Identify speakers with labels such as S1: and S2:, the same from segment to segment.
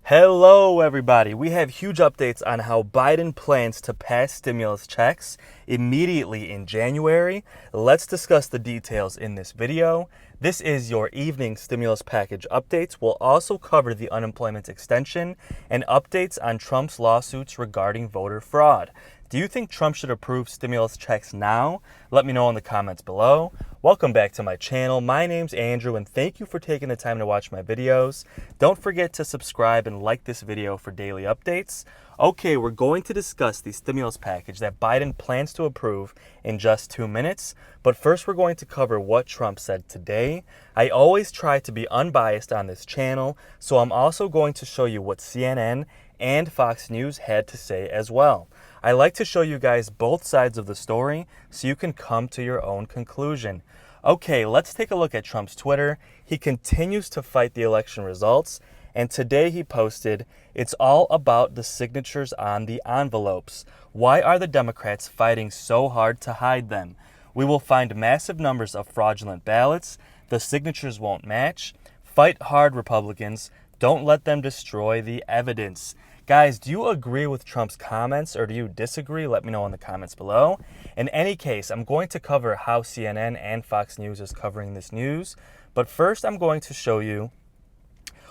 S1: Hello, everybody. We have huge updates on how Biden plans to pass stimulus checks immediately in January. Let's discuss the details in this video. This is your evening stimulus package updates. We'll also cover the unemployment extension and updates on Trump's lawsuits regarding voter fraud. Do you think Trump should approve stimulus checks now? Let me know in the comments below. Welcome back to my channel. My name's Andrew, and thank you for taking the time to watch my videos. Don't forget to subscribe and like this video for daily updates. Okay, we're going to discuss the stimulus package that Biden plans to approve in just 2 minutes. But first, we're going to cover what Trump said today. I always try to be unbiased on this channel, so I'm also going to show you what CNN and Fox News had to say as well. I like to show you guys both sides of the story so you can come to your own conclusion. Okay, let's take a look at Trump's Twitter. He continues to fight the election results, and today he posted, "It's all about the signatures on the envelopes. Why are the Democrats fighting so hard to hide them? We will find massive numbers of fraudulent ballots. The signatures won't match. Fight hard, Republicans. Don't let them destroy the evidence." Guys, do you agree with Trump's comments or do you disagree? Let me know in the comments below. In any case, I'm going to cover how CNN and Fox News is covering this news. But first, I'm going to show you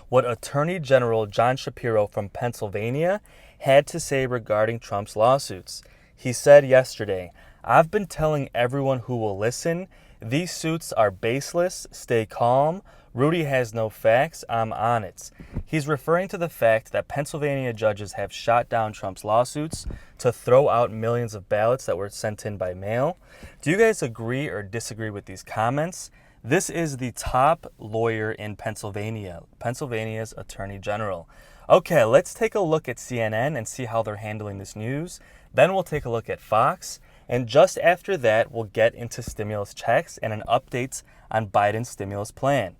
S1: what Attorney General John Shapiro from Pennsylvania had to say regarding Trump's lawsuits. He said yesterday, "I've been telling everyone who will listen, these suits are baseless, stay calm. Rudy has no facts, I'm on it." He's referring to the fact that Pennsylvania judges have shot down Trump's lawsuits to throw out millions of ballots that were sent in by mail. Do you guys agree or disagree with these comments? This is the top lawyer in Pennsylvania, Pennsylvania's Attorney General. Okay, let's take a look at CNN and see how they're handling this news. Then we'll take a look at Fox. And just after that, we'll get into stimulus checks and an update on Biden's stimulus plan.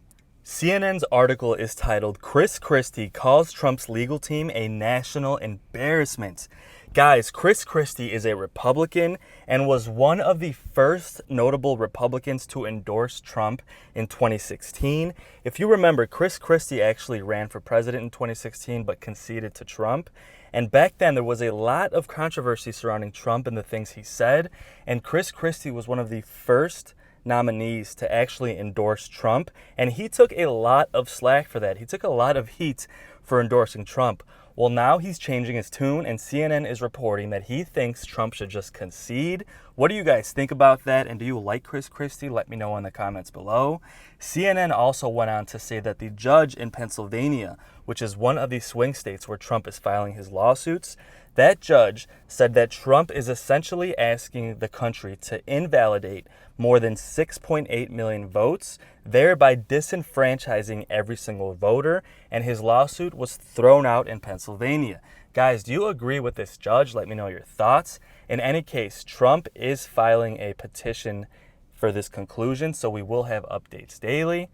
S1: CNN's article is titled, "Christie Calls Trump's Legal Team a National Embarrassment." Guys, Christie is a Republican and was one of the first notable Republicans to endorse Trump in 2016. If you remember, Christie actually ran for president in 2016 but conceded to Trump. And back then, there was a lot of controversy surrounding Trump and the things he said. And Christie was one of the first nominees to actually endorse Trump, and he took a lot of slack for that. He took a lot of heat for endorsing Trump. Well, now he's changing his tune, and CNN is reporting that he thinks Trump should just concede. What do you guys think about that, and do you like Christie? Let me know in the comments below. CNN also went on to say that the judge in Pennsylvania, which is one of the swing states where Trump is filing his lawsuits, that judge said that Trump is essentially asking the country to invalidate more than 6.8 million votes, thereby disenfranchising every single voter, and his lawsuit was thrown out in Pennsylvania. Guys, do you agree with this judge? Let me know your thoughts. In any case, Trump is filing a petition for this conclusion, so we will have updates daily.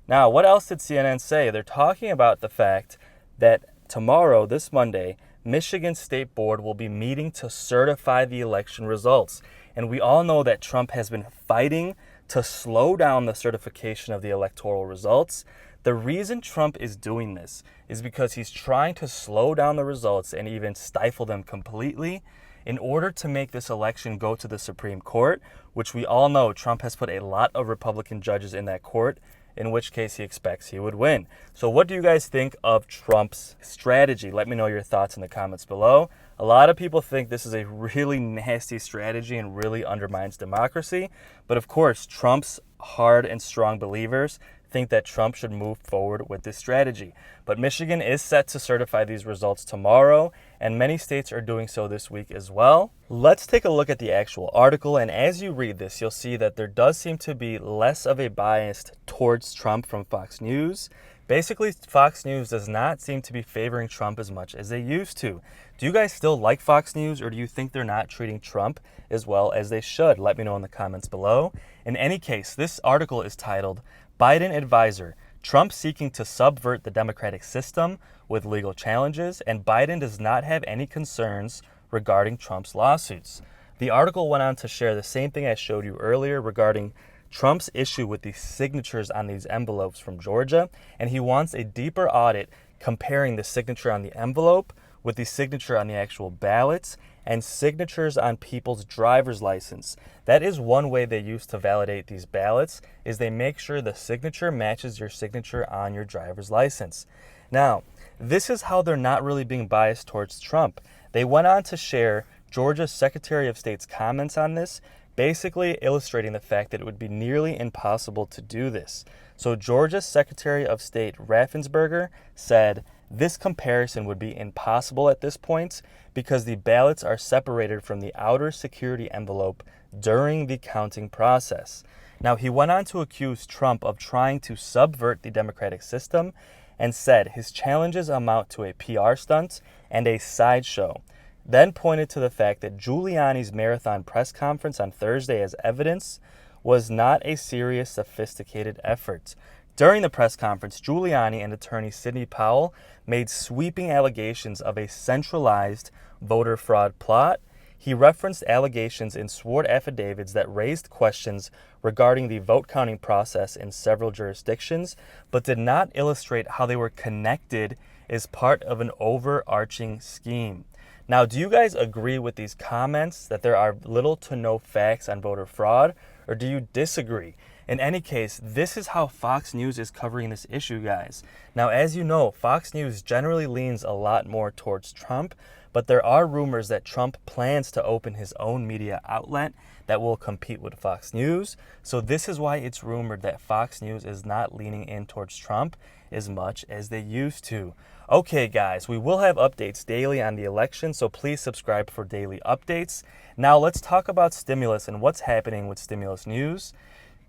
S1: Now, what else did CNN say? They're talking about the fact that tomorrow, this Monday, Michigan State Board will be meeting to certify the election results. And we all know that Trump has been fighting to slow down the certification of the electoral results. The reason Trump is doing this is because he's trying to slow down the results and even stifle them completely in order to make this election go to the Supreme Court, which we all know Trump has put a lot of Republican judges in that court, in which case he expects he would win. So what do you guys think of Trump's strategy? Let me know your thoughts in the comments below. A lot of people think this is a really nasty strategy and really undermines democracy. But of course, Trump's hard and strong believers think that Trump should move forward with this strategy. But Michigan is set to certify these results tomorrow, and many states are doing so this week as well. Let's take a look at the actual article, and as you read this, you'll see that there does seem to be less of a bias towards Trump from Fox News. Basically, Fox News does not seem to be favoring Trump as much as they used to. Do you guys still like Fox News, or do you think they're not treating Trump as well as they should? Let me know in the comments below. In any case, this article is titled, "Biden Advisor, Trump Seeking to Subvert the Democratic System with Legal Challenges, and Biden Does Not Have Any Concerns Regarding Trump's Lawsuits." The article went on to share the same thing I showed you earlier regarding Trump's issue with the signatures on these envelopes from Georgia, and he wants a deeper audit comparing the signature on the envelope with the signature on the actual ballots and signatures on people's driver's license. That is one way they use to validate these ballots, is they make sure the signature matches your signature on your driver's license. Now, this is how they're not really being biased towards Trump. They went on to share Georgia's Secretary of State's comments on this, basically illustrating the fact that it would be nearly impossible to do this. So Georgia's Secretary of State Raffensperger said, "This comparison would be impossible at this point because the ballots are separated from the outer security envelope during the counting process." Now, he went on to accuse Trump of trying to subvert the democratic system and said his challenges amount to a PR stunt and a sideshow. Then pointed to the fact that Giuliani's marathon press conference on Thursday as evidence was not a serious, sophisticated effort. During the press conference, Giuliani and attorney Sidney Powell made sweeping allegations of a centralized voter fraud plot. He referenced allegations in sworn affidavits that raised questions regarding the vote counting process in several jurisdictions, but did not illustrate how they were connected as part of an overarching scheme. Now, do you guys agree with these comments that there are little to no facts on voter fraud, or do you disagree? In any case, this is how Fox News is covering this issue, guys. Now, as you know, Fox News generally leans a lot more towards Trump, but there are rumors that Trump plans to open his own media outlet that will compete with Fox News. So this is why it's rumored that Fox News is not leaning in towards Trump as much as they used to. Okay, guys, we will have updates daily on the election, so please subscribe for daily updates. Now let's talk about stimulus and what's happening with stimulus news.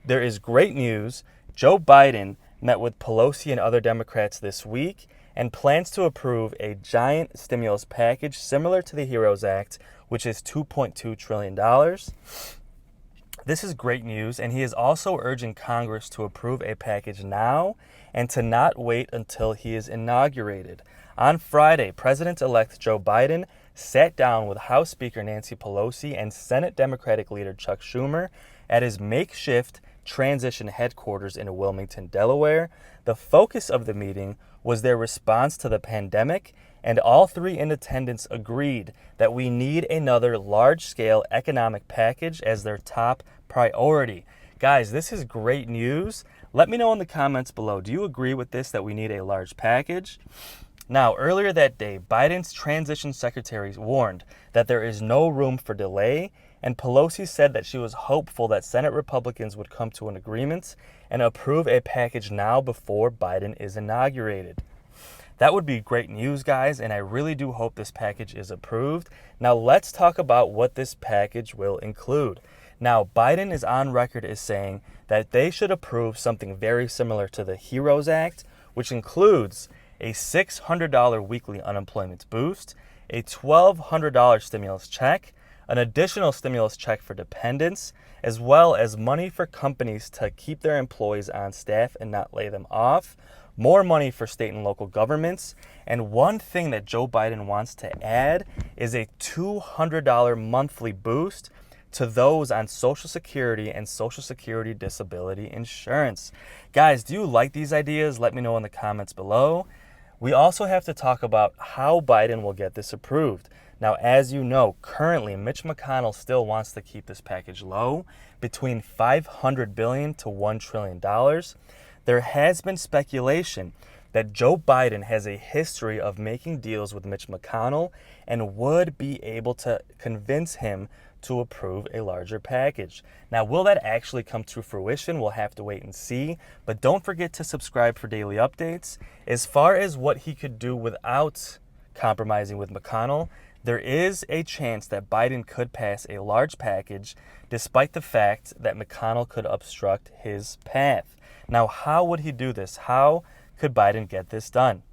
S1: There is great news. Joe Biden met with Pelosi and other Democrats this week and plans to approve a giant stimulus package similar to the HEROES Act, which is $2.2 trillion. This is great news, and he is also urging Congress to approve a package now and to not wait until he is inaugurated. On Friday, President-elect Joe Biden sat down with House Speaker Nancy Pelosi and Senate Democratic leader Chuck Schumer at his makeshift transition headquarters in Wilmington, Delaware. The focus of the meeting was their response to the pandemic, and all three in attendance agreed that we need another large-scale economic package as their top priority. Guys, this is great news. Let me know in the comments below. Do you agree with this, that we need a large package? Now, earlier that day, Biden's transition secretary warned that there is no room for delay, and Pelosi said that she was hopeful that Senate Republicans would come to an agreement and approve a package now before Biden is inaugurated. That would be great news, guys, and I really do hope this package is approved. Now, let's talk about what this package will include. Now, Biden is on record as saying that they should approve something very similar to the HEROES Act, which includes a $600 weekly unemployment boost, a $1,200 stimulus check, an additional stimulus check for dependents, as well as money for companies to keep their employees on staff and not lay them off, more money for state and local governments, and one thing that Joe Biden wants to add is a $200 monthly boost to those on Social Security and Social Security disability insurance. Guys, do you like these ideas? Let me know in the comments below. We also have to talk about how Biden will get this approved. Now, as you know, currently Mitch McConnell still wants to keep this package low, between $500 billion to $1 trillion. There has been speculation that Joe Biden has a history of making deals with Mitch McConnell and would be able to convince him to approve a larger package. Now, will that actually come to fruition? We'll have to wait and see, but don't forget to subscribe for daily updates. As far as what he could do without compromising with McConnell, there is a chance that Biden could pass a large package despite the fact that McConnell could obstruct his path. Now, how would he do this? How could Biden get this done?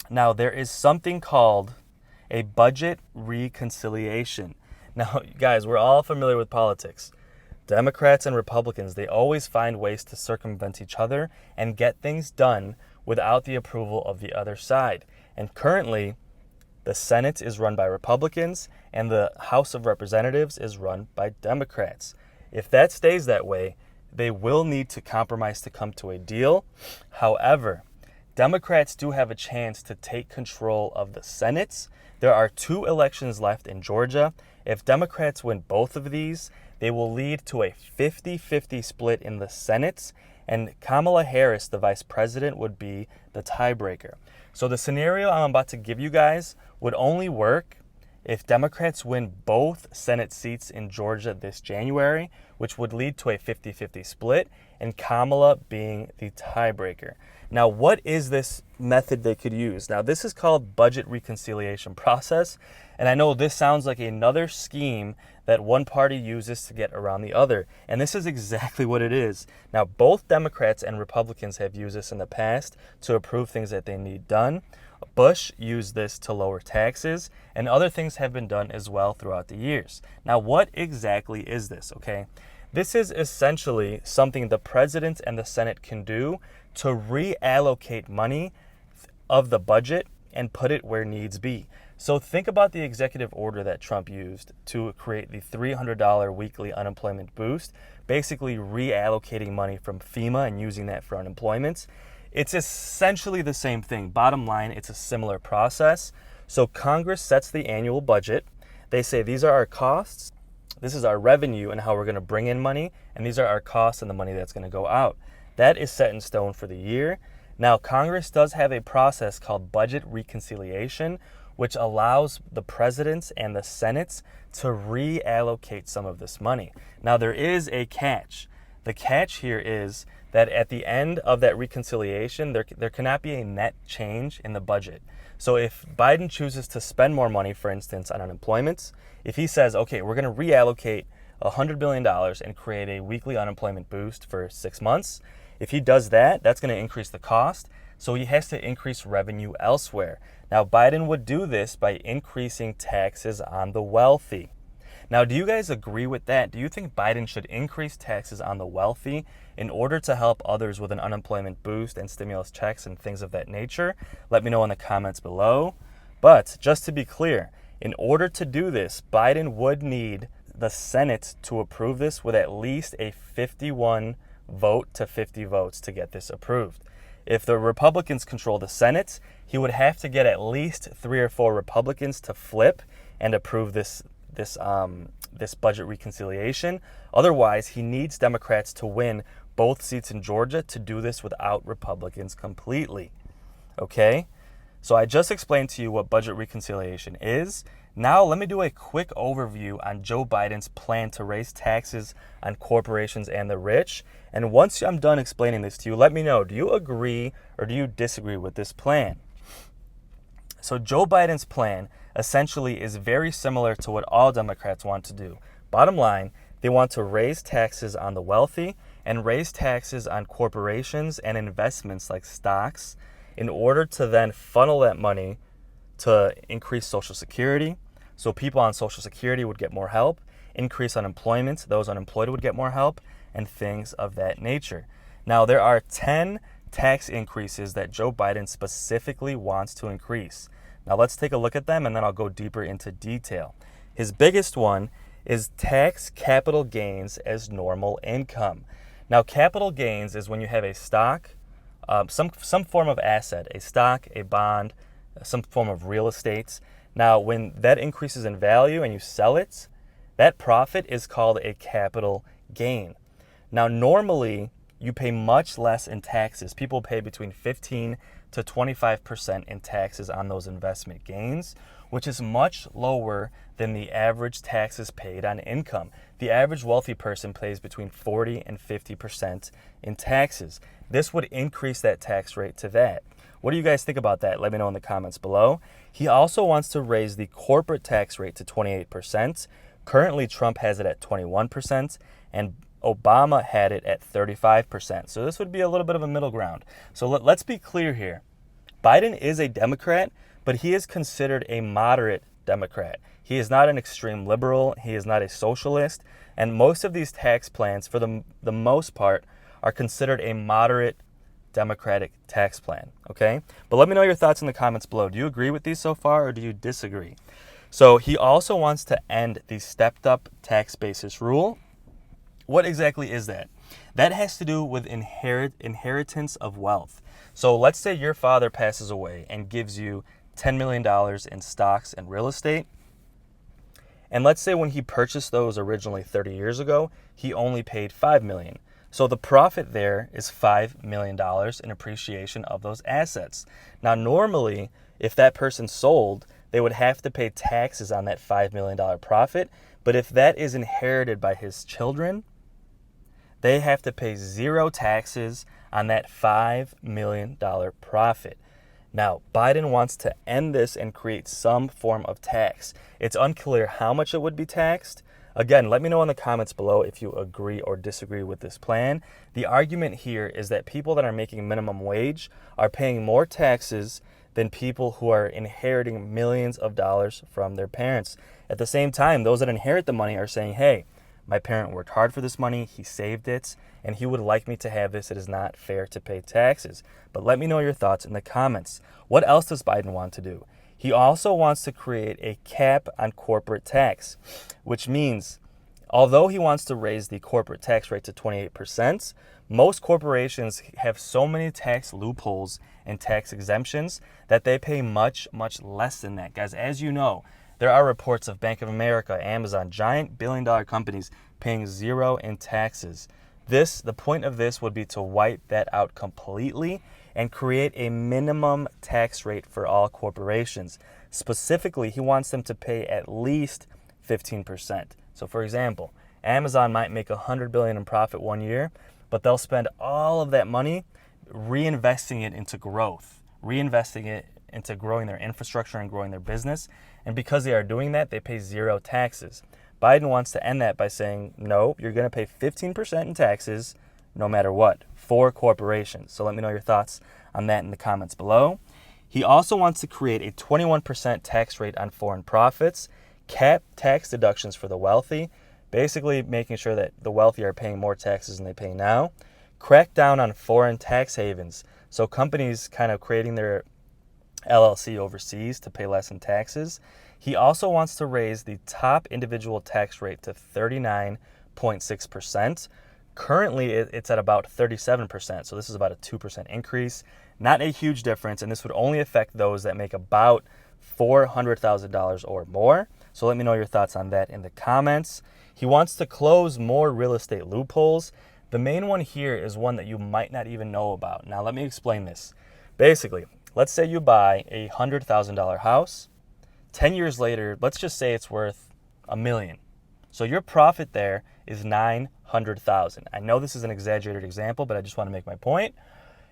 S1: Now, there is something called a budget reconciliation. Now, guys, we're all familiar with politics. Democrats and Republicans, they always find ways to circumvent each other and get things done without the approval of the other side. And currently, the Senate is run by Republicans and the House of Representatives is run by Democrats. If that stays that way, they will need to compromise to come to a deal. However, Democrats do have a chance to take control of the Senate. There are 2 elections left in Georgia. If Democrats win both of these, they will lead to a 50-50 split in the Senate, and Kamala Harris, the vice president, would be the tiebreaker. So the scenario I'm about to give you guys would only work if Democrats win both Senate seats in Georgia this January, which would lead to a 50-50 split, and Kamala being the tiebreaker. Now, what is this method they could use? Now, this is called budget reconciliation process, and I know this sounds like another scheme that one party uses to get around the other, and this is exactly what it is. Now, both Democrats and Republicans have used this in the past to approve things that they need done. Bush used this to lower taxes, and other things have been done as well throughout the years. Now, what exactly is this, okay? This is essentially something the president and the Senate can do to reallocate money of the budget and put it where needs be. So think about the executive order that Trump used to create the $300 weekly unemployment boost, basically reallocating money from FEMA and using that for unemployment. It's essentially the same thing. Bottom line, it's a similar process. So Congress sets the annual budget. They say these are our costs, this is our revenue and how we're going to bring in money, and these are our costs and the money that's going to go out. That is set in stone for the year. Now, Congress does have a process called budget reconciliation, which allows the presidents and the Senate to reallocate some of this money. Now, there is a catch. The catch here is that at the end of that reconciliation, there cannot be a net change in the budget. So if Biden chooses to spend more money, for instance, on unemployment, if he says, okay, we're going to reallocate $100 billion and create a weekly unemployment boost for 6 months, if he does that, that's going to increase the cost. So he has to increase revenue elsewhere. Now, Biden would do this by increasing taxes on the wealthy. Now, do you guys agree with that? Do you think Biden should increase taxes on the wealthy in order to help others with an unemployment boost and stimulus checks and things of that nature? Let me know in the comments below. But just to be clear, in order to do this, Biden would need the Senate to approve this with at least a 51 vote to 50 votes to get this approved. If the Republicans control the Senate, he would have to get at least 3 or 4 Republicans to flip and approve this budget reconciliation. Otherwise, he needs Democrats to win both seats in Georgia to do this without Republicans completely. Okay? So I just explained to you what budget reconciliation is. Now let me do a quick overview on Joe Biden's plan to raise taxes on corporations and the rich. And once I'm done explaining this to you, let me know, do you agree or do you disagree with this plan? So Joe Biden's plan essentially is very similar to what all Democrats want to do. Bottom line, they want to raise taxes on the wealthy and raise taxes on corporations and investments like stocks in order to then funnel that money to increase Social Security. So people on Social Security would get more help, increase unemployment, those unemployed would get more help, and things of that nature. Now, there are 10 tax increases that Joe Biden specifically wants to increase. Now, let's take a look at them, and then I'll go deeper into detail. His biggest one is tax capital gains as normal income. Now, capital gains is when you have a stock, some form of asset, a stock, a bond, some form of real estate. Now, when that increases in value and you sell it, that profit is called a capital gain. Now, normally, you pay much less in taxes. People pay between 15 to 25% in taxes on those investment gains, which is much lower than the average taxes paid on income. The average wealthy person pays between 40 and 50% in taxes. This would increase that tax rate to that. What do you guys think about that? Let me know in the comments below. He also wants to raise the corporate tax rate to 28%. Currently, Trump has it at 21%, and Obama had it at 35%. So this would be a little bit of a middle ground. So let's be clear here. Biden is a Democrat, but he is considered a moderate Democrat. He is not an extreme liberal. He is not a socialist. And most of these tax plans, for the most part, are considered a moderate Democratic tax plan, okay? But let me know your thoughts in the comments below. Do you agree with these so far, or do you disagree? So he also wants to end the stepped up tax basis rule. What exactly is that? That has to do with inheritance of wealth. So let's say your father passes away and gives you $10 million in stocks and real estate. And let's say when he purchased those originally 30 years ago, he only paid $5 million. So the profit there is $5 million in appreciation of those assets. Now, normally, if that person sold, they would have to pay taxes on that $5 million profit. But if that is inherited by his children, they have to pay zero taxes on that $5 million profit. Now, Biden wants to end this and create some form of tax. It's unclear how much it would be taxed. Again, let me know in the comments below if you agree or disagree with this plan. The argument here is that people that are making minimum wage are paying more taxes than people who are inheriting millions of dollars from their parents. At the same time, those that inherit the money are saying, hey, my parent worked hard for this money, he saved it, and he would like me to have this. It is not fair to pay taxes. But let me know your thoughts in the comments. What else does Biden want to do? He also wants to create a cap on corporate tax, which means although he wants to raise the corporate tax rate to 28%, most corporations have so many tax loopholes and tax exemptions that they pay much, much less than that. Guys, as you know, there are reports of Bank of America, Amazon, giant billion-dollar companies paying zero in taxes. The point of this would be to wipe that out completely and create a minimum tax rate for all corporations. Specifically, he wants them to pay at least 15%. So for example, Amazon might make $100 billion in profit one year, but they'll spend all of that money reinvesting it into growth, reinvesting it into growing their infrastructure and growing their business. And because they are doing that, they pay zero taxes. Biden wants to end that by saying, no, you're going to pay 15% in taxes no matter what for corporations. So let me know your thoughts on that in the comments below. He also wants to create a 21% tax rate on foreign profits, cap tax deductions for the wealthy, basically making sure that the wealthy are paying more taxes than they pay now, crack down on foreign tax havens. So companies kind of creating their LLC overseas to pay less in taxes. He also wants to raise the top individual tax rate to 39.6%. Currently, it's at about 37%, so this is about a 2% increase. Not a huge difference, and this would only affect those that make about $400,000 or more. So let me know your thoughts on that in the comments. He wants to close more real estate loopholes. The main one here is one that you might not even know about. Now, let me explain this. Basically, let's say you buy a $100,000 house. 10 years later, let's just say it's worth $1 million. So your profit there is $900,000. I know this is an exaggerated example, but I just want to make my point.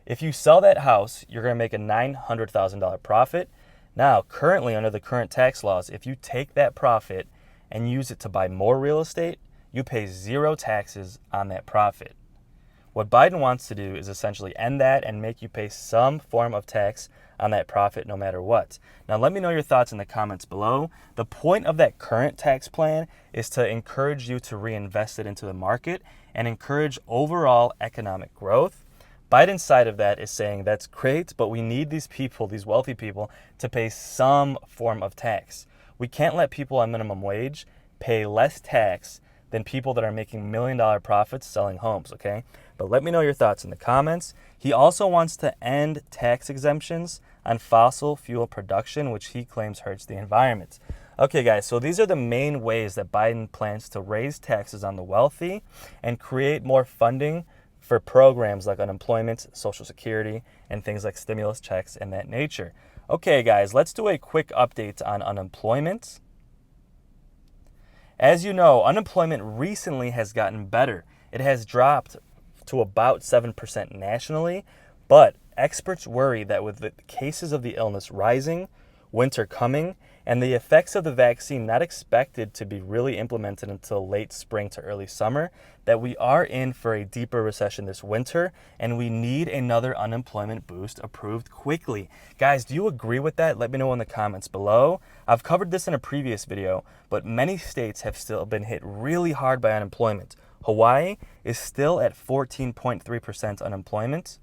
S1: If you sell that house, you're going to make a $900,000 profit. Now, currently, under the current tax laws, if you take that profit and use it to buy more real estate, you pay zero taxes on that profit. What Biden wants to do is essentially end that and make you pay some form of tax on that profit no matter what. Now, let me know your thoughts in the comments below. The point of that current tax plan is to encourage you to reinvest it into the market and encourage overall economic growth. Biden's side of that is saying that's great, but we need these people, these wealthy people, to pay some form of tax. We can't let people on minimum wage pay less tax than people that are making million-dollar profits selling homes, okay? But let me know your thoughts in the comments. He also wants to end tax exemptions on fossil fuel production, which he claims hurts the environment. Okay, guys, so these are the main ways that Biden plans to raise taxes on the wealthy and create more funding for programs like unemployment, Social Security, and things like stimulus checks and that nature. Okay, guys, let's do a quick update on unemployment. As you know, unemployment recently has gotten better. It has dropped to about 7% nationally, but experts worry that with the cases of the illness rising, winter coming, and the effects of the vaccine not expected to be really implemented until late spring to early summer, that we are in for a deeper recession this winter, and we need another unemployment boost approved quickly. Guys, do you agree with that? Let me know in the comments below. I've covered this in a previous video, but many states have still been hit really hard by unemployment. Hawaii is still at 14.3% unemployment.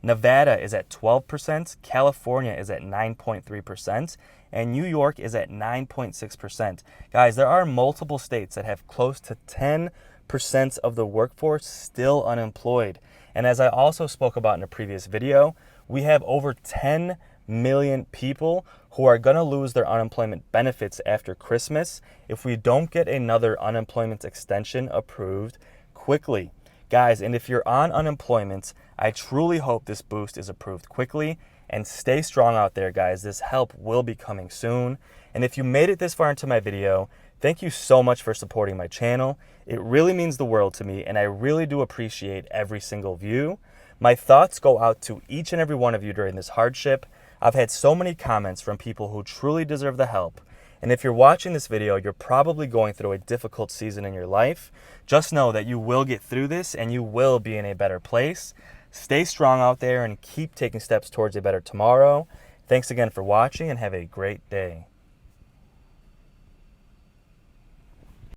S1: Nevada is at 12%, California is at 9.3%, and New York is at 9.6%. Guys, there are multiple states that have close to 10% 8% of the workforce still unemployed. And as I also spoke about in a previous video, we have over 10 million people who are going to lose their unemployment benefits after Christmas if we don't get another unemployment extension approved quickly. Guys, and if you're on unemployment, I truly hope this boost is approved quickly, and stay strong out there, guys. This help will be coming soon. And if you made it this far into my video, thank you so much for supporting my channel. It really means the world to me, and I really do appreciate every single view. My thoughts go out to each and every one of you during this hardship. I've had so many comments from people who truly deserve the help. And if you're watching this video, you're probably going through a difficult season in your life. Just know that you will get through this and you will be in a better place. Stay strong out there and keep taking steps towards a better tomorrow. Thanks again for watching and have a great day.